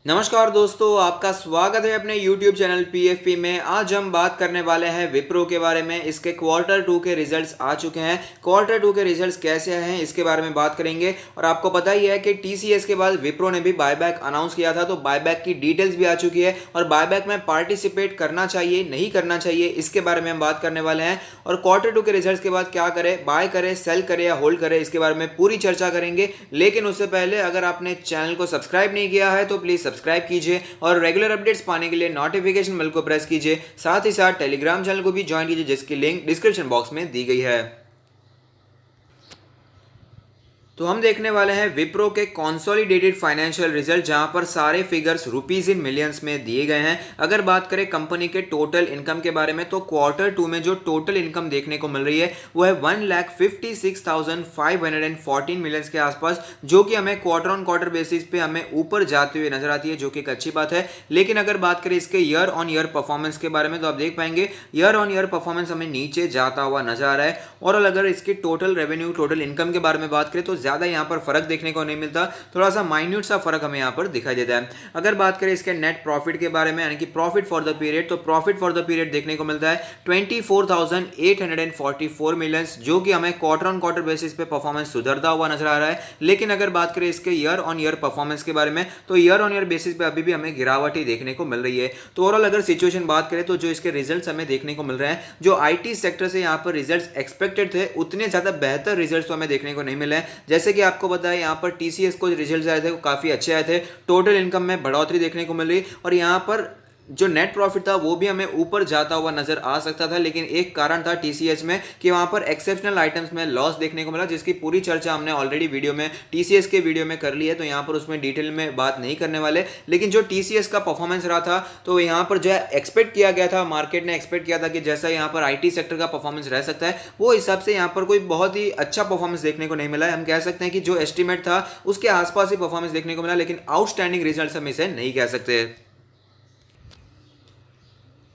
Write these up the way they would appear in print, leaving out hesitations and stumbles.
नमस्कार दोस्तों, आपका स्वागत है अपने YouTube चैनल PFP में। आज हम बात करने वाले हैं विप्रो के बारे में। इसके क्वार्टर 2 के रिजल्ट्स आ चुके हैं। क्वार्टर 2 के रिजल्ट्स कैसे हैं इसके बारे में बात करेंगे। और आपको पता ही है कि TCS के बाद विप्रो ने भी बायबैक अनाउंस किया था, तो बायबैक की डिटेल्स भी आ चुकी है और बायबैक में पार्टिसिपेट करना चाहिए नहीं करना चाहिए इसके बारे में हम बात करने वाले हैं। और क्वार्टर 2 के रिजल्ट्स के बाद क्या करें, बाय करें, सेल करें या होल्ड करें, इसके बारे में पूरी चर्चा करेंगे। लेकिन उससे पहले अगर आपने चैनल को सब्सक्राइब नहीं किया है तो प्लीज सब्सक्राइब कीजिए और रेगुलर अपडेट्स पाने के लिए नोटिफिकेशन बेल को प्रेस कीजिए। साथ ही साथ टेलीग्राम चैनल को भी ज्वाइन कीजिए जिसकी लिंक डिस्क्रिप्शन बॉक्स में दी गई है। तो हम देखने वाले हैं विप्रो के कॉन्सोलिडेटेड फाइनेंशियल रिजल्ट, जहां पर सारे फिगर्स रुपीज इन मिलियंस में दिए गए हैं। अगर बात करें कंपनी के टोटल इनकम के बारे में, तो क्वार्टर 2 में जो टोटल इनकम देखने को मिल रही है वो है 1,56,514 मिलियंस के आसपास, जो कि हमें क्वार्टर ऑन क्वार्टर बेसिस पे हमें ऊपर जाते हुए नजर आती है, जो कि एक अच्छी बात है। लेकिन अगर बात करें इसके ईयर ऑन ईयर परफॉर्मेंस के बारे में, तो आप देख पाएंगे ईयर ऑन ईयर परफॉर्मेंस हमें नीचे जाता हुआ नजर आ रहा है। और अगर इसकी टोटल रेवेन्यू, टोटल इनकम के बारे में बात करें तो ज्यादा यहां पर फर्क देखने को नहीं मिलता, थोड़ा सा माइन्यूट सा फर्क हमें यहां पर दिखाई देता है। अगर बात करें इसके नेट प्रॉफिट के बारे में, यानी कि प्रॉफिट फॉर द पीरियड, तो प्रॉफिट फॉर द पीरियड देखने को मिलता है 24,844 मिलियन, जो कि हमें क्वार्टर ऑन क्वार्टर बेसिस पे परफॉर्मेंस सुधरता हुआ नजर आ रहा है। लेकिन अगर बात करें इसके ईयर ऑन ईयर परफॉर्मेंस के बारे में, तो ईयर ऑन ईयर बेसिस पे अभी भी हमें गिरावट ही देखने को मिल रही है। तो ओवरऑल अगर सिचुएशन बात करें तो जो इसके रिजल्ट्स हमें देखने को मिल रहे हैं, जो आईटी सेक्टर से यहां पर रिजल्ट्स एक्सपेक्टेड थे उतने ज्यादा बेहतर रिजल्ट्स तो हमें देखने को नहीं मिले हैं। जैसे कि आपको पता है यहां पर TCS को रिजल्ट्स आए थे वो काफी अच्छे आए थे, टोटल इनकम में बढ़ोतरी देखने को मिल रही और यहां पर जो नेट प्रॉफिट था वो भी हमें ऊपर जाता हुआ नजर आ सकता था। लेकिन एक कारण था TCS में कि वहां पर एक्सेप्शनल आइटम्स में लॉस देखने को मिला, जिसकी पूरी चर्चा हमने ऑलरेडी वीडियो में TCS के वीडियो में कर ली है, तो यहां पर उसमें डिटेल में बात नहीं करने वाले। लेकिन जो TCS का परफॉर्मेंस रहा था, तो यहां पर जो है एक्सपेक्ट किया गया था, मार्केट ने एक्सपेक्ट किया था कि जैसा यहां पर IT सेक्टर का परफॉर्मेंस रह सकता है, वो हिसाब से यहां पर कोई बहुत ही अच्छा परफॉर्मेंस देखने को नहीं मिला है। हम कह सकते हैं कि जो एस्टिमेट था उसके आसपास ही परफॉर्मेंस देखने को मिला, लेकिन आउटस्टैंडिंग रिजल्ट हम इसे नहीं कह सकते।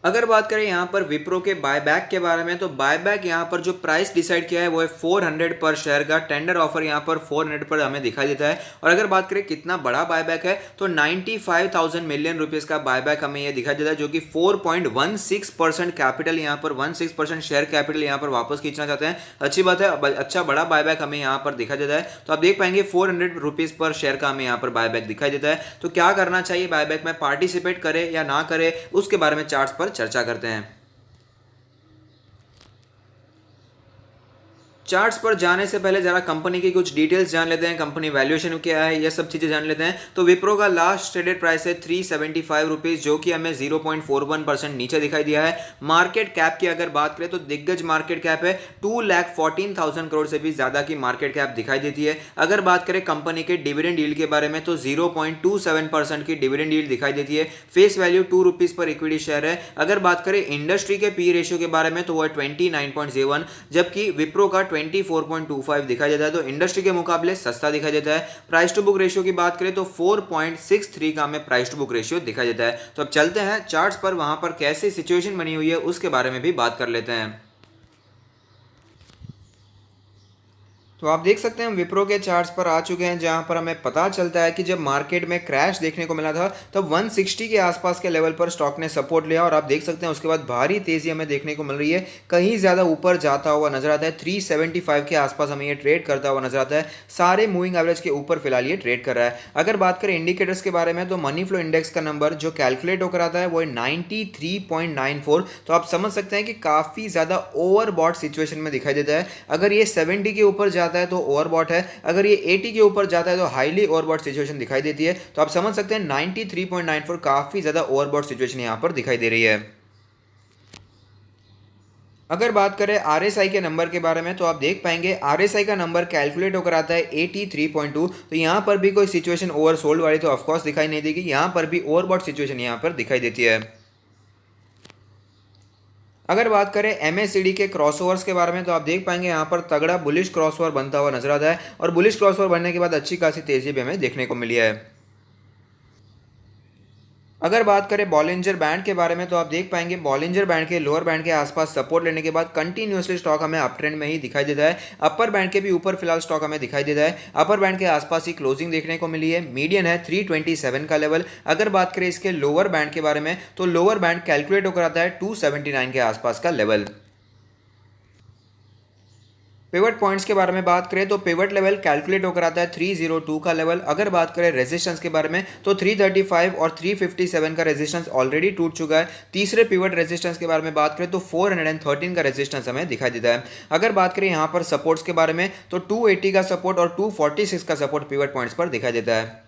अगर बात करें यहां पर विप्रो के बायबैक के बारे में, तो बायबैक यहां पर जो प्राइस डिसाइड किया है वो है 400 पर शेयर का। टेंडर ऑफर यहां पर 400 पर हमें दिखाई देता है। और अगर बात करें कितना बड़ा बायबैक है, तो 95,000 मिलियन रुपीस का बायबैक हमें यह दिखाई देता है, जो कि 4.16% कैपिटल, यहां पर 16% शेयर कैपिटल यहां पर वापस खींचना चाहते हैं। अच्छी बात है, अच्छा बड़ा बायबैक हमें यहां पर दिखाई देता है। तो आप देख पाएंगे 400 रुपीज पर शेयर का हमें यहां पर बायबैक दिखाई देता है। तो क्या करना चाहिए, बायबैक में पार्टिसिपेट करें या ना करें, उसके बारे में चार्ट्स पर चर्चा करते हैं। चार्ट्स पर जाने से पहले जरा कंपनी की कुछ डिटेल्स जान लेते हैं, कंपनी वैल्यूएशन क्या है, ये सब चीजें जान लेते हैं। तो विप्रो का लास्ट ट्रेडेड प्राइस है 375 रुपीज, जो कि हमें 0.41% नीचे दिखाई दिया है। मार्केट कैप की अगर बात करें तो दिग्गज मार्केट कैप है, 2,14,000 करोड़ से भी ज्यादा की मार्केट कैप दिखाई देती है। अगर बात करें कंपनी के डिविडेंड यील्ड के बारे में, तो 0.27% की डिविडेंड यील्ड दिखाई देती है। Face value 2 rupees per equity share है। अगर बात करें इंडस्ट्री के पी रेशियो के बारे में, तो वो है 29.01, जबकि विप्रो का 24.25 दिखाई देता है, तो इंडस्ट्री के मुकाबले सस्ता दिखाई देता है। प्राइस टू बुक रेशियो की बात करें तो 4.63 का हमें प्राइस टू बुक रेशियो दिखाई देता है। तो अब चलते हैं चार्ट्स पर, वहां पर कैसी सिचुएशन बनी हुई है उसके बारे में भी बात कर लेते हैं। तो आप देख सकते हैं हम विप्रो के चार्ट्स पर आ चुके हैं, जहां पर हमें पता चलता है कि जब मार्केट में क्रैश देखने को मिला था तब 160 के आसपास के लेवल पर स्टॉक ने सपोर्ट लिया और आप देख सकते हैं उसके बाद भारी तेजी हमें देखने को मिल रही है, कहीं ज्यादा ऊपर जाता हुआ नजर आता है। 375 के आसपास हमें ये ट्रेड करता हुआ नजर आता है। सारे मूविंग एवरेज के ऊपर फिलहाल ये ट्रेड कर रहा है। अगर बात करें इंडिकेटर्स के बारे में, तो मनी फ्लो इंडेक्स का नंबर जो कैलकुलेट होकर आता है वो है 93.94। तो आप समझ सकते हैं कि काफी ज्यादा ओवरबॉट सिचुएशन में दिखाई देता है। अगर ये 70 के ऊपर जाता है तो ओवरबॉट है, अगर ये 80 के ऊपर जाता है तो हाईली ओवरबॉट सिचुएशन दिखाई देती है। तो आप समझ सकते हैं 93.94 काफी ज्यादा ओवरबॉट सिचुएशन यहां पर दिखाई दे रही है। अगर बात करें RSI के नंबर के बारे में, तो आप देख पाएंगे RSI का नंबर कैलकुलेट होकर आता है 83.2। तो यहां पर भी कोई सिचुएशन ओवरसोल्ड वाली तो ऑफकोर्स दिखाई नहीं देगी, यहां पर भी ओवरबॉट सिचुएशन यहां पर दिखाई देती है। अगर बात करें MACD के क्रॉसओवर्स के बारे में, तो आप देख पाएंगे यहाँ पर तगड़ा बुलिश क्रॉसओवर बनता हुआ नजर आता है और बुलिश क्रॉसओवर बनने के बाद अच्छी खासी तेजी भी हमें देखने को मिली है। अगर बात करें बॉलिंजर बैंड के बारे में तो आप देख पाएंगे बॉलिंजर बैंड के लोअर बैंड के आसपास सपोर्ट लेने के बाद कंटिन्यूअसली स्टॉक हमें अप ट्रेंड में ही दिखाई देता है। अपर बैंड के भी ऊपर फिलहाल स्टॉक हमें दिखाई देता है। अपर बैंड के आसपास ही क्लोजिंग देखने को मिली है। मीडियन है 327 का लेवल। अगर बात करें इसके लोअर बैंड के बारे में तो लोअर बैंड कैलकुलेट होकर आता है 279 के आसपास का लेवल। पिवट पॉइंट्स के बारे में बात करें तो पिवट लेवल कैलकुलेट होकर आता है 302 का लेवल। अगर बात करें रेजिस्टेंस के बारे में तो 335 और 357 का रेजिस्टेंस ऑलरेडी टूट चुका है। तीसरे पिवट रेजिस्टेंस के बारे में बात करें तो 413 का रेजिस्टेंस हमें दिखाई देता है। अगर बात करें यहां पर सपोर्ट्स के बारे में तो 280 का सपोर्ट और 246 का सपोर्ट पिवट पॉइंट्स पर दिखाई देता है।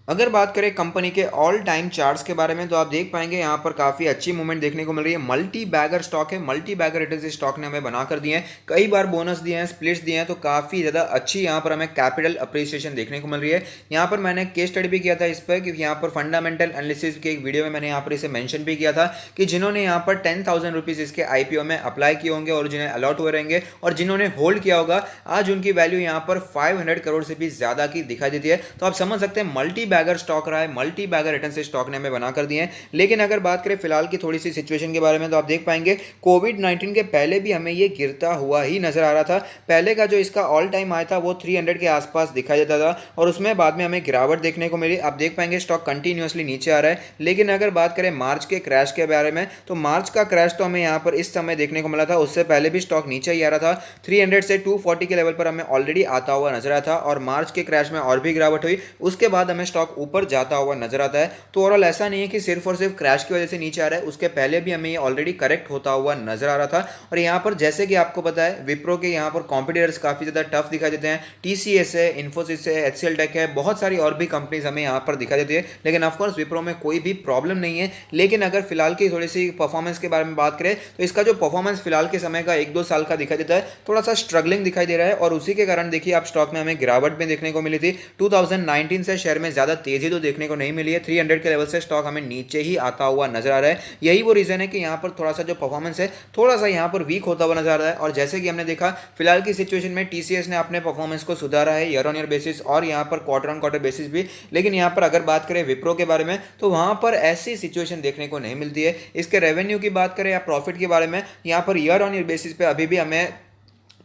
अगर बात करें कंपनी के ऑल टाइम चार्ट्स के बारे में तो आप देख पाएंगे यहाँ पर काफ़ी अच्छी मूवमेंट देखने को मिल रही है। मल्टी बैगर स्टॉक है, मल्टी बैगर रिटर्न्स इस स्टॉक ने हमें बना कर दिए हैं। कई बार बोनस दिए हैं, स्प्लिट्स दिए हैं, तो काफ़ी ज़्यादा अच्छी यहाँ पर हमें कैपिटल अप्रिसिएशन देखने को मिल रही है। यहाँ पर मैंने केस स्टडी भी किया था इस पर, क्योंकि यहाँ पर फंडामेंटल एनालिसिस के एक वीडियो में मैंने यहाँ पर इसे मैंशन भी किया था कि जिन्होंने यहाँ पर 10,000 रुपीज़ इसके IPO में अप्लाई किए होंगे और जिन्हें अलॉट हुए रहेंगे और जिन्होंने होल्ड किया होगा, आज उनकी वैल्यू यहाँ पर 500 करोड़ से भी ज़्यादा की दिखाई देती है। तो आप समझ सकते हैं मल्टी बैगर स्टॉक रहा है, मल्टी बैगर रिटर्न से स्टॉक ने हमें बना कर दिए हैं। लेकिन अगर बात करें फिलहाल की थोड़ी सी सिचुएशन के बारे में तो आप देख पाएंगे कोविड-19 के पहले भी हमें ये गिरता हुआ ही नजर आ रहा था। पहले का जो इसका ऑल टाइम आया था वो 300 के आसपास दिखाई देता था और उसमें बाद में हमें गिरावट देखने को मिली। आप देख पाएंगे स्टॉक कंटिन्यूअसली नीचे आ रहा है। लेकिन अगर बात करें मार्च के क्रैश के बारे में तो मार्च का क्रैश तो हमें यहाँ पर इस समय देखने को मिला था, उससे पहले भी स्टॉक नीचे ही आ रहा था। 300 से 240 के लेवल पर हमें ऑलरेडी आता हुआ नजर आया था और मार्च के क्रैश में और भी गिरावट हुई, उसके बाद हमें स्टॉक ऊपर जाता हुआ नजर आता है। तो ओवरऑल ऐसा नहीं है कि सिर्फ और सिर्फ क्रैश की वजह से नीचे आ रहा है, उसके पहले भी हमें ये ऑलरेडी करेक्ट होता हुआ नजर आ रहा था। और यहाँ पर जैसे कि आपको पता है विप्रो के यहाँ पर कॉम्पिटिटर्स काफी ज्यादा टफ दिखाई देते हैं। TCS है, इन्फोसिस है, HCL टेक है, बहुत सारी और भी कंपनीज हमें यहाँ पर दिखाई देती है। लेकिन ऑफकोर्स विप्रो में कोई भी प्रॉब्लम नहीं है। लेकिन अगर फिलहाल की थोड़ी सी परफॉर्मेंस के बारे में बात करें तो इसका जो परफॉर्मेंस फिलहाल के समय का 1-2 साल का दिखाई देता है, थोड़ा सा स्ट्रगलिंग दिखाई दे रहा है और उसी के कारण देखिए आप स्टॉक में हमें गिरावट में देखने को मिली थी। 2019 से शेयर में ज्यादा तेजी तो देखने को नहीं मिली है। 300 के लेवल से स्टॉक हमें नीचे ही आता हुआ नजर आ रहा है। यही वो रीजन है कि यहाँ पर थोड़ा सा जो परफॉर्मेंस है थोड़ा सा यहाँ पर वीक होता हुआ नजर आ रहा है। और जैसे कि हमने देखा फिलहाल की सिचुएशन में TCS ने अपने परफॉर्मेंस को सुधारा है ईयर ऑन ईयर बेसिस और यहाँ पर क्वार्टर ऑन क्वार्टर बेसिस भी। लेकिन यहाँ पर अगर बात करें विप्रो के बारे में तो वहां पर ऐसी सिचुएशन देखने को नहीं मिलती है। इसके रेवेन्यू की बात करें या प्रॉफिट के बारे में, यहाँ per year on year basis पे अभी भी हमें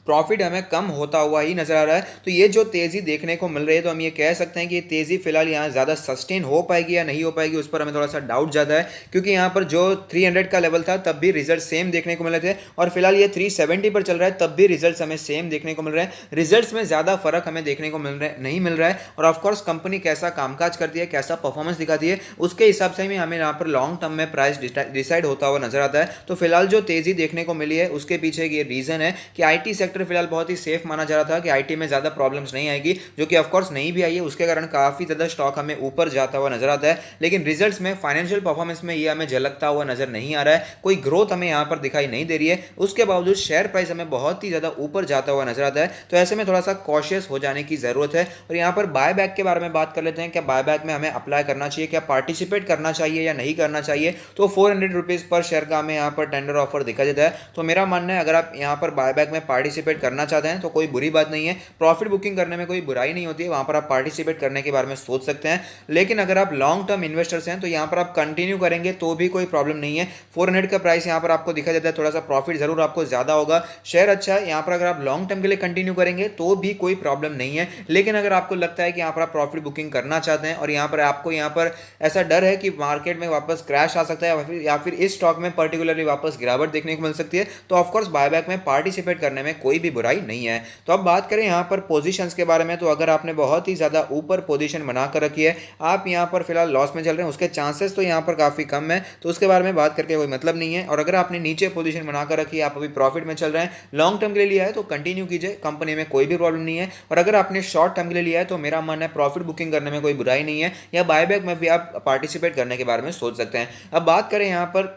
प्रॉफिट हमें कम होता हुआ ही नजर आ रहा है। तो ये जो तेजी देखने को मिल रही है तो हम ये कह सकते हैं कि ये तेजी फिलहाल यहाँ ज़्यादा सस्टेन हो पाएगी या नहीं हो पाएगी, उस पर हमें थोड़ा सा डाउट ज़्यादा है। क्योंकि यहाँ पर जो 300 का लेवल था तब भी रिजल्ट सेम देखने को मिले थे और फिलहाल ये 370 पर चल रहा है, तब भी रिजल्ट हमें सेम देखने को मिल रहे हैं। रिजल्ट में ज़्यादा फर्क हमें देखने को नहीं मिल रहा है। और ऑफकोर्स कंपनी कैसा कामकाज करती है, कैसा परफॉर्मेंस दिखाती है, उसके हिसाब से ही हमें यहाँ पर लॉन्ग टर्म में प्राइस डिसाइड होता हुआ नजर आता है। तो फिलहाल जो तेजी देखने को मिली है उसके पीछे ये रीजन है कि IT सेक्टर फिलहाल बहुत ही सेफ माना जा रहा था कि IT में ज्यादा प्रॉब्लम्स नहीं आएगी, जो कि ऑफ कोर्स नहीं भी आई है। उसके कारण काफी ज्यादा स्टॉक हमें ऊपर जाता हुआ नजर आता है। लेकिन रिजल्ट्स में, फाइनेंशियल परफॉर्मेंस में ये हमें झलकता हुआ नजर नहीं आ रहा है, कोई ग्रोथ हमें यहां पर दिखाई नहीं दे रही है। उसके बावजूद शेयर प्राइस हमें बहुत ही ज्यादा ऊपर जाता हुआ नजर आता है। तो ऐसे में थोड़ा सा कॉशियस हो जाने की जरूरत है। और यहाँ पर बायबैक के बारे में बात कर लेते हैं। क्या बायबैक में हमें अप्लाई करना चाहिए, क्या पार्टिसिपेट करना चाहिए या नहीं करना चाहिए? तो 400 रुपीज पर शेयर का हमें यहाँ पर टेंडर ऑफर दिखाई देता है। तो मेरा मानना है अगर आप यहाँ पर बायबैक में पार्टिसिपेट करना चाहते हैं तो कोई बुरी बात नहीं है। प्रॉफिट बुकिंग करने में कोई बुराई नहीं होती है, वहां पर आप पार्टिसिपेट करने के बारे में सोच सकते हैं। लेकिन अगर आप लॉन्ग टर्म इन्वेस्टर्स हैं तो यहां पर आप कंटिन्यू करेंगे तो भी कोई प्रॉब्लम नहीं है। 400 का प्राइस यहां पर आपको दिखा देता है, थोड़ा सा प्रॉफिट जरूर आपको ज्यादा होगा, शेयर अच्छा है। यहां पर अगर आप लॉन्ग टर्म के लिए कंटिन्यू करेंगे तो भी कोई प्रॉब्लम नहीं है। लेकिन अगर आपको लगता है कि यहां पर आप प्रॉफिट बुकिंग करना चाहते हैं और यहां पर आपको यहां पर ऐसा डर है कि मार्केट में वापस क्रैश आ सकता है या फिर इस स्टॉक में पर्टिकुलरली वापस गिरावट देखने को मिल सकती है, तो ऑफकोर्स बायबैक में पार्टिसिपेट करने में कोई भी बुराई नहीं है। तो अब बात करें यहाँ पर पोजीशंस के बारे में, तो अगर आपने बहुत ही ज़्यादा ऊपर पोजीशन बनाकर रखी है, आप यहाँ पर फिलहाल लॉस में चल रहे हैं, उसके चांसेस तो यहाँ पर काफ़ी कम है, तो उसके बारे में बात करके कोई मतलब नहीं है। और अगर आपने नीचे पोजीशन बनाकर रखी है, आप अभी प्रॉफिट में चल रहे हैं, लॉन्ग टर्म के लिए लिया है तो कंटिन्यू कीजिए, कंपनी में कोई भी प्रॉब्लम नहीं है। और अगर आपने शॉर्ट टर्म के लिए लिया है तो मेरा मानना है प्रॉफिट बुकिंग करने में कोई बुराई नहीं है, या बायबैक में भी आप पार्टिसिपेट करने के बारे में सोच सकते हैं। अब बात करें यहाँ पर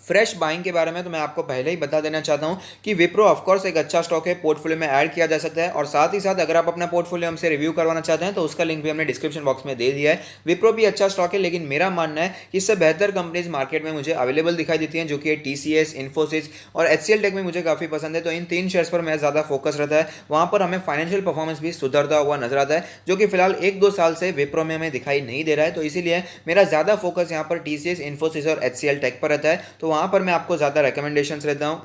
फ्रेश बाइंग के बारे में तो मैं आपको पहले ही बता देना चाहता हूं कि विप्रो ऑफकोर्स एक अच्छा स्टॉक है, पोर्टफोलियो में ऐड किया जा सकता है। और साथ ही साथ अगर आप अपना पोर्टफोलियो हमसे रिव्यू करवाना चाहते हैं तो उसका लिंक भी हमने डिस्क्रिप्शन बॉक्स में दे दिया है। विप्रो भी अच्छा स्टॉक है, लेकिन मेरा मानना है कि इससे बेहतर कंपनीज मार्केट में मुझे अवेलेबल दिखाई देती हैं, जो कि टीसीएस, इन्फोसिस और एचसीएल टेक में मुझे काफी पसंद है। तो इन 3 शेयर्स पर मैं ज्यादा फोकस रहता है। वहां पर हमें फाइनेंशियल परफॉर्मेंस भी सुधरता हुआ नजर आता है, जो कि फिलहाल 1-2 साल से विप्रो में हमें दिखाई नहीं दे रहा है। तो इसीलिए मेरा ज्यादा फोकस यहाँ पर टीसीएस, इन्फोसिस और एचसीएल टेक पर रहता है। तो वहां पर मैं आपको ज्यादा रिकमेंडेशंस रहता हूं।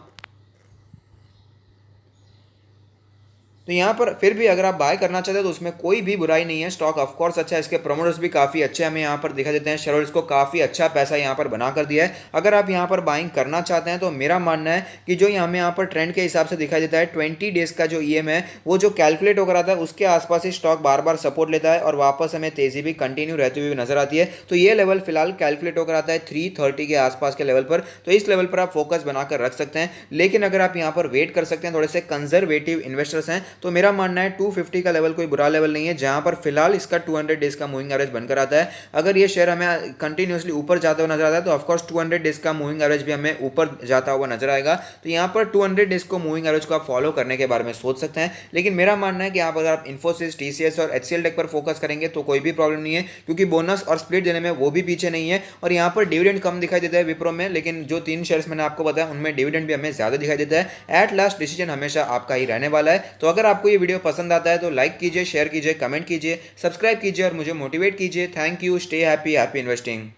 तो यहाँ पर फिर भी अगर आप बाय करना चाहते हैं तो उसमें कोई भी बुराई नहीं है। स्टॉक ऑफकोर्स अच्छा है, इसके प्रमोटर्स भी काफ़ी अच्छे हमें यहाँ पर दिखा देते हैं, शेयरहोल्डर्स को काफ़ी अच्छा पैसा यहाँ पर बना कर दिया है। अगर आप यहाँ पर बाइंग करना चाहते हैं तो मेरा मानना है कि जो हमें यहाँ पर ट्रेंड के हिसाब से दिखाई देता है, 20 डेज का जो ईएम है वो जो कैलकुलेट होकर आता है उसके आसपास ही स्टॉक बार बार सपोर्ट लेता है और वापस हमें तेजी भी कंटिन्यू रहती हुई नजर आती है। तो ये लेवल फिलहाल कैलकुलेट होकर आता है 330 के आसपास के लेवल पर। तो इस लेवल पर आप फोकस बनाकर रख सकते हैं। लेकिन अगर आप यहाँ पर वेट कर सकते हैं, थोड़े से कंजर्वेटिव इन्वेस्टर्स हैं, तो मेरा मानना है 250 का लेवल कोई बुरा लेवल नहीं है, जहां पर फिलहाल इसका 200 डेज का मूविंग एवरेज बनकर आता है। अगर ये शेयर हमें कंटिन्यूअसली ऊपर जाता हुआ नजर आता है तो ऑफकोर्स 200 डेज का मूविंग एवरेज भी हमें ऊपर जाता हुआ नजर आएगा। तो यहाँ पर 200 डेज को मूविंग एवरेज को आप फॉलो करने के बारे में सोच सकते हैं। लेकिन मेरा मानना है कि आप अगर आप इन्फोसिस, टीसीएस और एचसीएल टेक पर फोकस करेंगे तो कोई भी प्रॉब्लम नहीं है, क्योंकि बोनस और स्प्लिट देने में वो भी पीछे नहीं है। और यहाँ पर डिविडेंड कम दिखाई देता है विप्रो में, लेकिन जो 3 शेयर्स मैंने आपको बताया उनमें डिविडेंड भी हमें ज्यादा दिखाई देता है। एट लास्ट डिसीजन हमेशा आपका ही रहने वाला है। तो अगर आपको ये वीडियो पसंद आता है तो लाइक कीजिए, शेयर कीजिए, कमेंट कीजिए, सब्सक्राइब कीजिए और मुझे मोटिवेट कीजिए। Thank you, stay happy, happy investing.